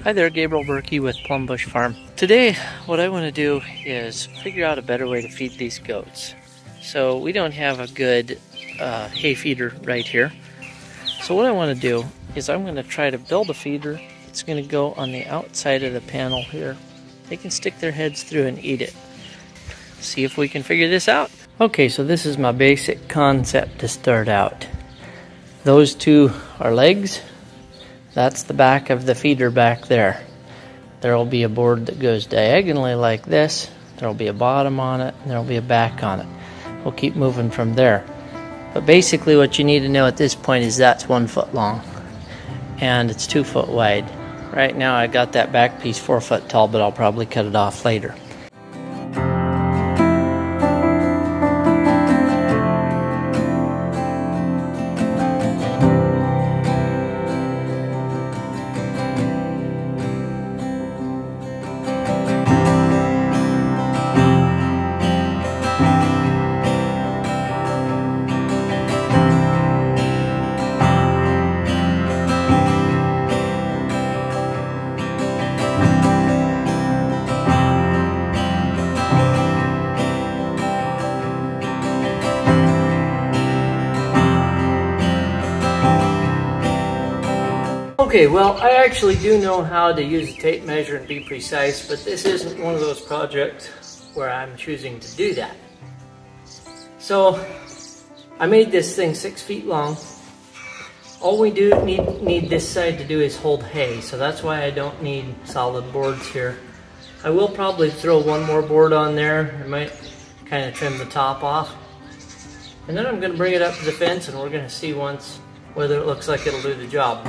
Hi there, Gabriel Berkey with Plumbush Farm. Today, what I want to do is figure out a better way to feed these goats. So we don't have a good hay feeder right here. So what I want to do is I'm going to try to build a feeder. It's going to go on the outside of the panel here. They can stick their heads through and eat it. See if we can figure this out. Okay, so this is my basic concept to start out. Those two are legs. That's the back of the feeder back there. There will be a board that goes diagonally like this. There will be a bottom on it, and there will be a back on it. We'll keep moving from there. But basically what you need to know at this point is that's 1 foot long, and it's 2 foot wide. Right now I got that back piece 4 foot tall, but I'll probably cut it off later. Okay, well, I actually do know how to use a tape measure and be precise, but this isn't one of those projects where I'm choosing to do that. So, I made this thing 6 feet long. All we do need this side to do is hold hay, so that's why I don't need solid boards here. I will probably throw one more board on there. I might kind of trim the top off. And then I'm going to bring it up to the fence and we're going to see once whether it looks like it'll do the job.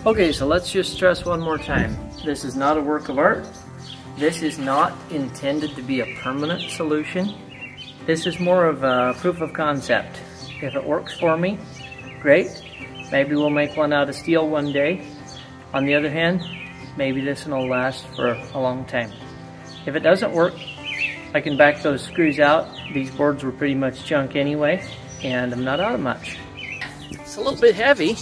Okay, so let's just stress one more time. This is not a work of art. This is not intended to be a permanent solution. This is more of a proof of concept. If it works for me, great. Maybe we'll make one out of steel one day. On the other hand, maybe this one will last for a long time. If it doesn't work, I can back those screws out. These boards were pretty much junk anyway, and I'm not out of much. It's a little bit heavy.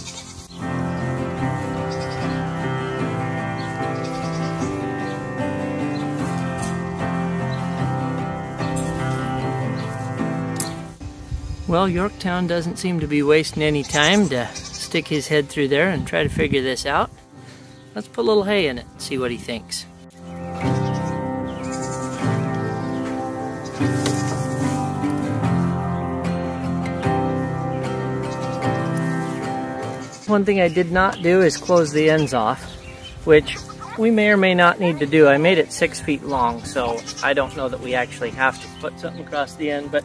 Well, Yorktown doesn't seem to be wasting any time to stick his head through there and try to figure this out. Let's put a little hay in it and see what he thinks. One thing I did not do is close the ends off, which we may or may not need to do. I made it 6 feet long, so I don't know that we actually have to put something across the end, but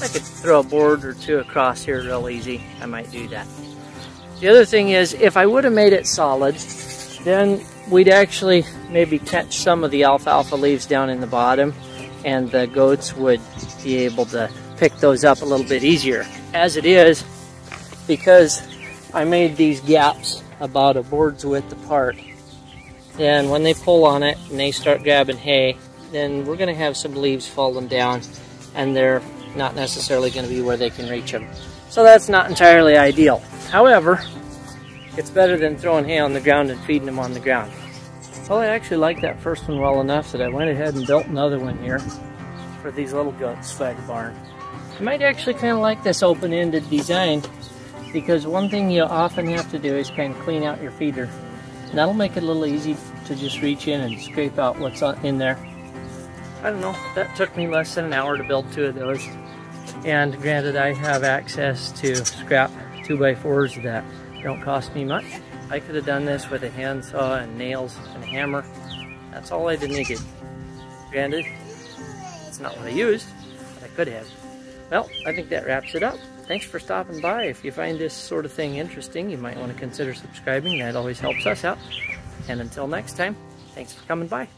I could throw a board or two across here real easy. I might do that. The other thing is, if I would have made it solid, then we'd actually maybe catch some of the alfalfa leaves down in the bottom, and the goats would be able to pick those up a little bit easier. As it is, because I made these gaps about a board's width apart, then when they pull on it and they start grabbing hay, then we're going to have some leaves falling down, and they're not necessarily going to be where they can reach them. So that's not entirely ideal. However, it's better than throwing hay on the ground and feeding them on the ground. Well, I actually like that first one well enough that I went ahead and built another one here for these little goats by the barn. I might actually kind of like this open-ended design, because one thing you often have to do is kind of clean out your feeder. And that'll make it a little easy to just reach in and scrape out what's in there. I don't know, that took me less than an hour to build 2 of those. And granted, I have access to scrap 2x4s that don't cost me much. I could have done this with a handsaw and nails and a hammer. That's all I needed. Granted, it's not what I used, but I could have. Well, I think that wraps it up. Thanks for stopping by. If you find this sort of thing interesting, you might want to consider subscribing. That always helps us out. And until next time, thanks for coming by.